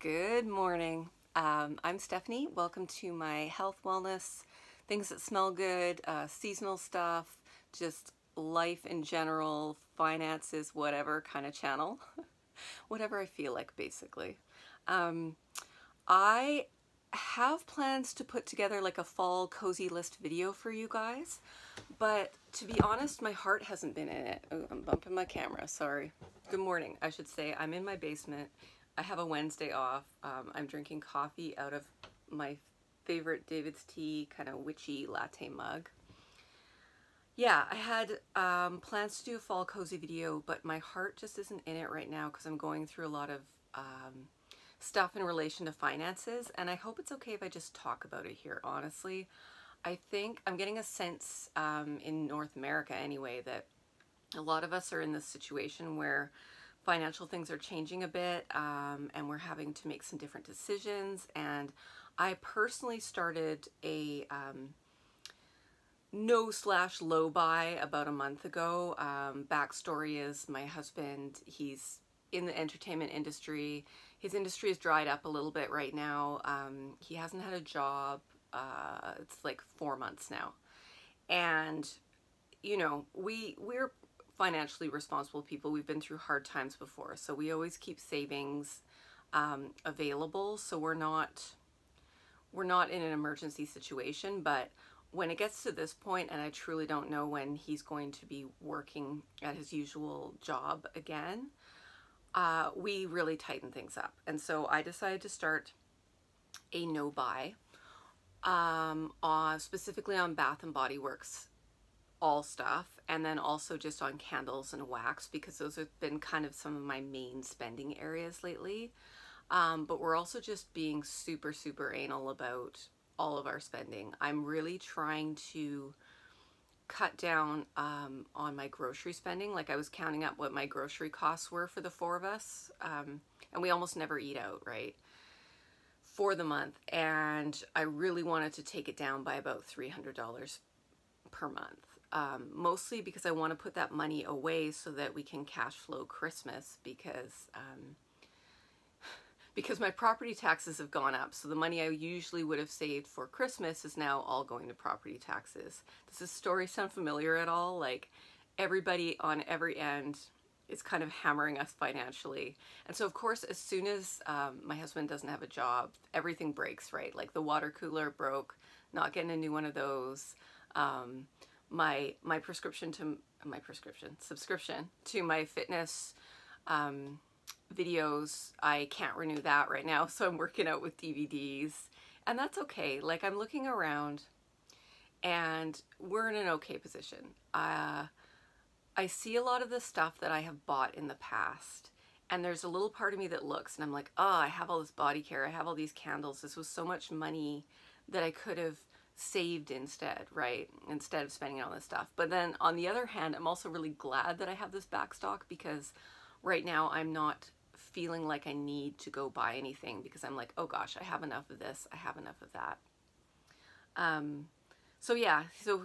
Good morning. I'm Stephanie. Welcome to my health, wellness, things that smell good, seasonal stuff, just life in general, finances, whatever kind of channel. Whatever I feel like, basically. Um, I have plans to put together like a fall cozy list video for you guys, but to be honest, my heart hasn't been in it. Oh, I'm bumping my camera, sorry. Good morning, I should say. I'm in my basement. I have a Wednesday off. I'm drinking coffee out of my favorite David's Tea kind of witchy latte mug. Yeah, I had plans to do a fall cozy video, but my heart just isn't in it right now because I'm going through a lot of stuff in relation to finances, and I hope it's okay if I just talk about it here, honestly. I think I'm getting a sense in North America anyway that a lot of us are in this situation where financial things are changing a bit, and we're having to make some different decisions. And I personally started a no/low buy about a month ago. Backstory is my husband, he's in the entertainment industry. His industry has dried up a little bit right now. He hasn't had a job. It's like 4 months now. And, you know, we're financially responsible people. We've been through hard times before, so we always keep savings available, so we're not in an emergency situation. But when it gets to this point, and I truly don't know when he's going to be working at his usual job again, we really tighten things up. And so I decided to start a no buy, specifically on Bath and Body Works all stuff, and then also just on candles and wax, because those have been kind of some of my main spending areas lately. But we're also just being super anal about all of our spending. I'm really trying to cut down on my grocery spending. Like, I was counting up what my grocery costs were for the 4 of us, and we almost never eat out, right, for the month, and I really wanted to take it down by about $300 per month. Mostly because I want to put that money away so that we can cash flow Christmas, because my property taxes have gone up. So the money I usually would have saved for Christmas is now all going to property taxes. Does this story sound familiar at all? Like, everybody on every end is kind of hammering us financially. And so of course, as soon as my husband doesn't have a job, everything breaks, right? Like, the water cooler broke, not getting a new one of those. My subscription to my fitness videos, I can't renew that right now, so I'm working out with DVDs, and that's okay. Like, I'm looking around and we're in an okay position. I see a lot of the stuff that I have bought in the past, and there's a little part of me that looks and I'm like, oh, I have all this body care, I have all these candles, this was so much money that I could have saved instead, right? Instead of spending on this stuff. But then on the other hand, I'm also really glad that I have this backstock, because right now I'm not feeling like I need to go buy anything, because I'm like, oh gosh, I have enough of this, I have enough of that. So yeah, so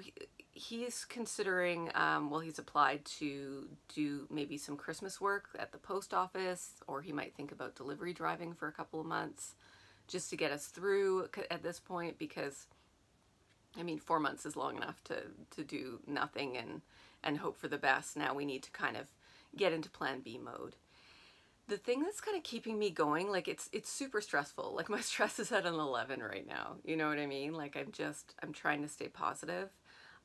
he's considering, well, he's applied to do maybe some Christmas work at the post office, or he might think about delivery driving for a couple of months just to get us through at this point, because I mean, 4 months is long enough to do nothing and hope for the best. Now we need to kind of get into plan B mode. The thing that's kind of keeping me going, like, it's super stressful. Like, my stress is at an 11 right now. You know what I mean? Like, I'm trying to stay positive,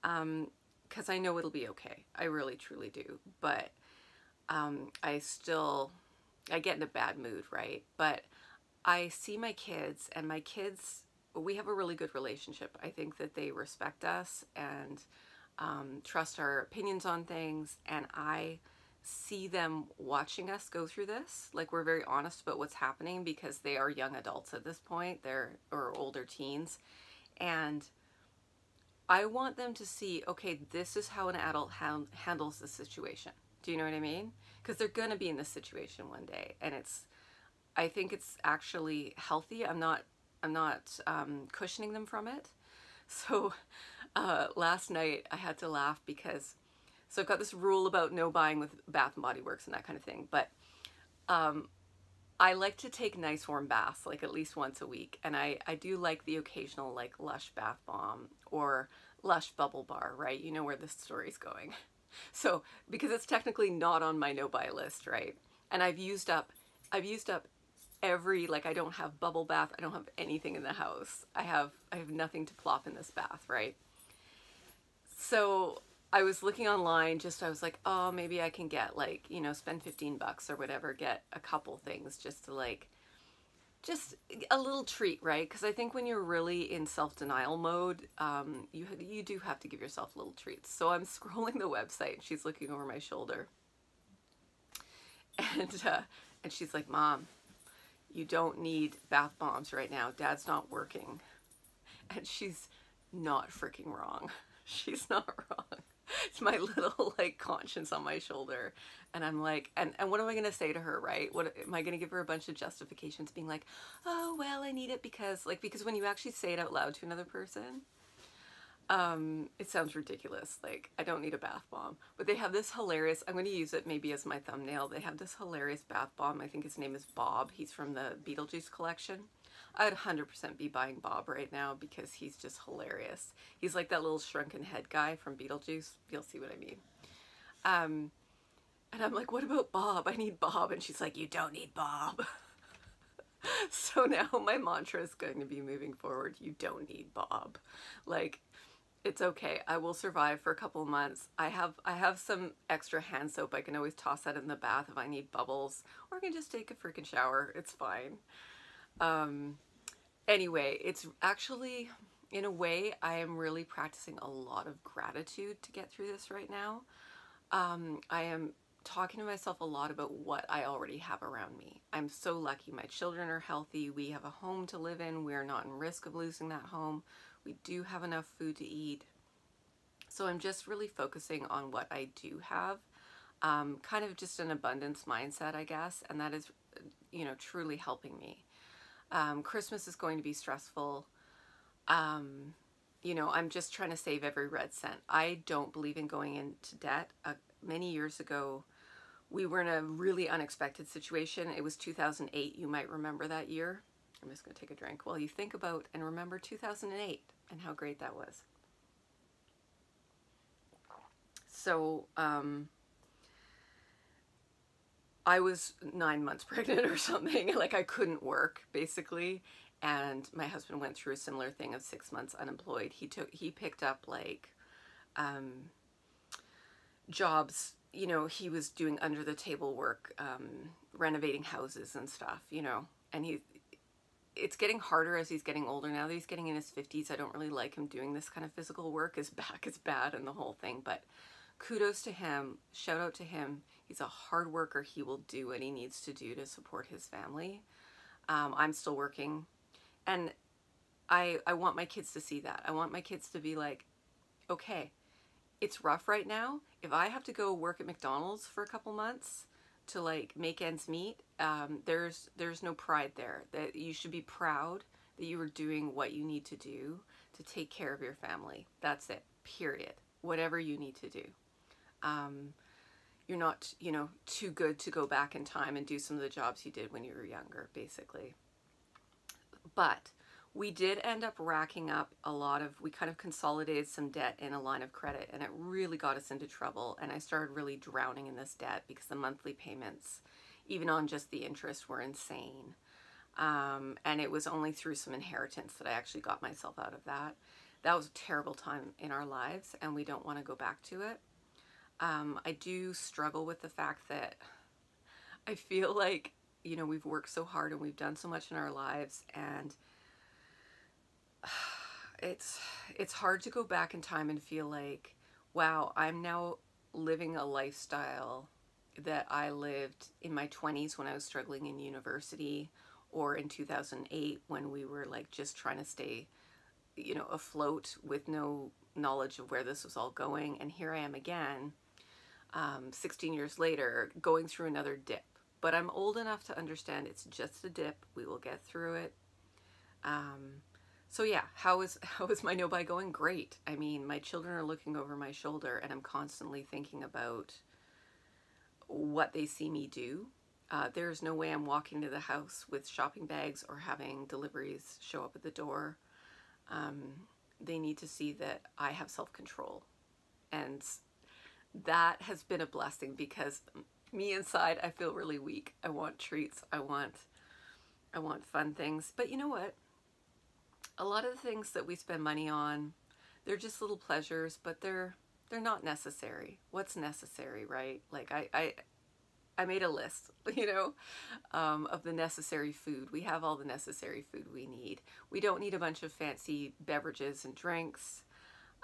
because I know it'll be okay. I really, truly do. But I get in a bad mood, right? But I see my kids, and my kids, we have a really good relationship. I think that they respect us and trust our opinions on things, and I see them watching us go through this. Like, we're very honest about what's happening, because they are young adults at this point, or older teens, and I want them to see, okay, this is how an adult handles the situation. Do you know what I mean? Because they're gonna be in this situation one day, and I think it's actually healthy. I'm not cushioning them from it. So last night I had to laugh, because so I've got this rule about no buying with Bath and Body Works and that kind of thing, but I like to take nice warm baths, like at least once a week. And I do like the occasional like Lush bath bomb or Lush bubble bar, right? You know where this story's going. So, because it's technically not on my no-buy list, right? And I've used up every, like, I don't have bubble bath, I don't have anything in the house. I have nothing to plop in this bath, right? So I was looking online, just I was like, oh, maybe I can get like, spend 15 bucks or whatever, get a couple things just to like, just a little treat, right? Because I think when you're really in self-denial mode, you do have to give yourself little treats. So I'm scrolling the website and she's looking over my shoulder, and she's like, Mom, you don't need bath bombs right now. Dad's not working. And she's not freaking wrong. She's not wrong. It's my little like conscience on my shoulder. And I'm like, and what am I going to say to her, right? What am I going to give her a bunch of justifications being like, oh, well, I need it because when you actually say it out loud to another person, it sounds ridiculous. Like, I don't need a bath bomb, but they have this hilarious, I'm going to use it maybe as my thumbnail. They have this hilarious bath bomb. I think his name is Bob. He's from the Beetlejuice collection. I'd 100% be buying Bob right now because he's just hilarious. He's like that little shrunken head guy from Beetlejuice. You'll see what I mean. And I'm like, what about Bob? I need Bob. And she's like, you don't need Bob. So now my mantra is going to be moving forward, you don't need Bob. Like, it's okay. I will survive for a couple of months. I have some extra hand soap. I can always toss that in the bath if I need bubbles, or I can just take a freaking shower. It's fine. Anyway, it's actually, in a way, I am really practicing a lot of gratitude to get through this right now. I am talking to myself a lot about what I already have around me. I'm so lucky. My children are healthy. We have a home to live in. We're not in risk of losing that home. We do have enough food to eat. So I'm just really focusing on what I do have. Kind of just an abundance mindset, I guess. And that is, truly helping me. Christmas is going to be stressful. I'm just trying to save every red cent. I don't believe in going into debt. Many years ago, we were in a really unexpected situation. It was 2008. You might remember that year. I'm just going to take a drink while you think about and remember 2008 and how great that was. So, I was 9 months pregnant or something. Like, I couldn't work, basically. And my husband went through a similar thing of 6 months unemployed. He picked up like jobs, he was doing under the table work, renovating houses and stuff, and it's getting harder as he's getting older now that he's getting in his 50s. I don't really like him doing this kind of physical work. His back is bad and the whole thing, but kudos to him. Shout out to him. He's a hard worker. He will do what he needs to do to support his family. I'm still working, and I want my kids to see that. I want my kids to be like, okay, it's rough right now. If I have to go work at McDonald's for a couple months to like make ends meet, there's no pride there. That you should be proud that you are doing what you need to do to take care of your family. That's it, period. Whatever you need to do. You're not, too good to go back in time and do some of the jobs you did when you were younger, basically. But we did end up racking up we kind of consolidated some debt in a line of credit, and it really got us into trouble. And I started really drowning in this debt because the monthly payments, even on just the interest, were insane. And it was only through some inheritance that I actually got myself out of that. That was a terrible time in our lives, and we don't want to go back to it. I do struggle with the fact that I feel like, we've worked so hard and we've done so much in our lives, and it's hard to go back in time and feel like, wow, I'm now living a lifestyle that I lived in my 20s when I was struggling in university, or in 2008 when we were like just trying to stay, afloat with no knowledge of where this was all going. And here I am again, 16 years later, going through another dip. But I'm old enough to understand it's just a dip. We will get through it. So yeah, how is my no-buy going? Great. I mean, my children are looking over my shoulder, and I'm constantly thinking about what they see me do. There's no way I'm walking to the house with shopping bags or having deliveries show up at the door. They need to see that I have self-control. And that has been a blessing, because me inside, I feel really weak. I want treats. I want fun things. But you know what? A lot of the things that we spend money on, they're just little pleasures, but they're not necessary. What's necessary, right? Like I made a list, you know, of the necessary food. We have all the necessary food we need. We don't need a bunch of fancy beverages and drinks.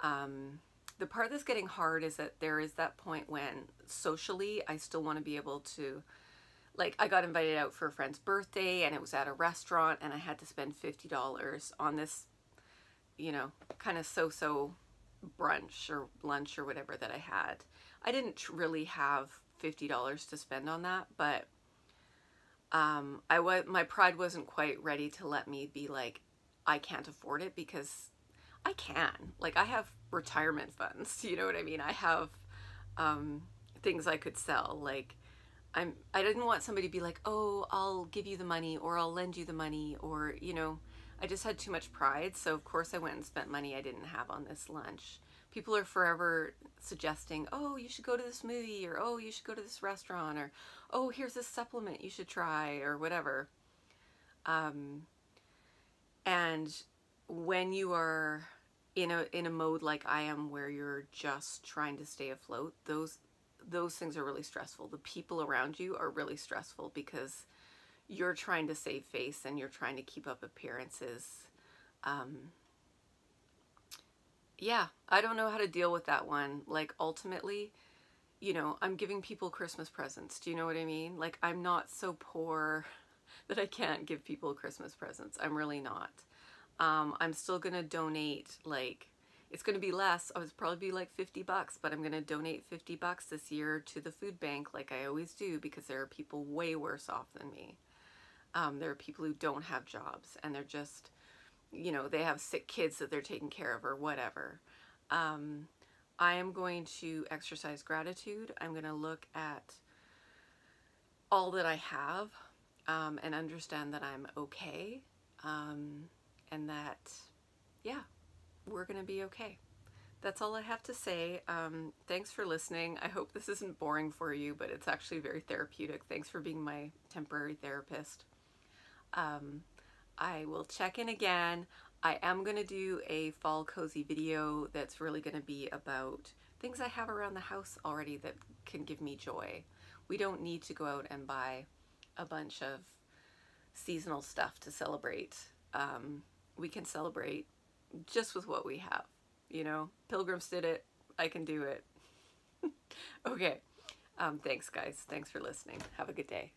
The part that's getting hard is that there is that point when socially I still want to be able to, like, I got invited out for a friend's birthday and it was at a restaurant and I had to spend $50 on this, you know, kind of so-so brunch or lunch or whatever that I had. I didn't really have $50 to spend on that, but my pride wasn't quite ready to let me be like, I can't afford it, because I can. Like, I have retirement funds, you know what I mean? I have things I could sell. Like, I didn't want somebody to be like, oh, I'll give you the money, or I'll lend you the money, or, you know, I just had too much pride. So of course I went and spent money I didn't have on this lunch. People are forever suggesting, oh, you should go to this movie, or oh, you should go to this restaurant, or oh, here's this supplement you should try, or whatever. And when you are in a mode like I am, where you're just trying to stay afloat, those things are really stressful. The people around you are really stressful, because you're trying to save face and you're trying to keep up appearances. Yeah, I don't know how to deal with that one. Like, ultimately, you know, I'm giving people Christmas presents. Do you know what I mean? Like, I'm not so poor that I can't give people Christmas presents. I'm really not. I'm still gonna donate, like, it's gonna be less. It's probably be like $50, but I'm gonna donate $50 this year to the food bank, like I always do, because there are people way worse off than me. There are people who don't have jobs, and they're just, you know, they have sick kids that they're taking care of, or whatever. I am going to exercise gratitude. I'm going to look at all that I have, and understand that I'm okay, and that, yeah, we're going to be okay. That's all I have to say. Thanks for listening. I hope this isn't boring for you, but it's actually very therapeutic. Thanks for being my temporary therapist. I will check in again. I am going to do a fall cozy video that's really going to be about things I have around the house already that can give me joy. We don't need to go out and buy a bunch of seasonal stuff to celebrate. We can celebrate just with what we have. You know, Pilgrims did it. I can do it. Okay. Thanks, guys. Thanks for listening. Have a good day.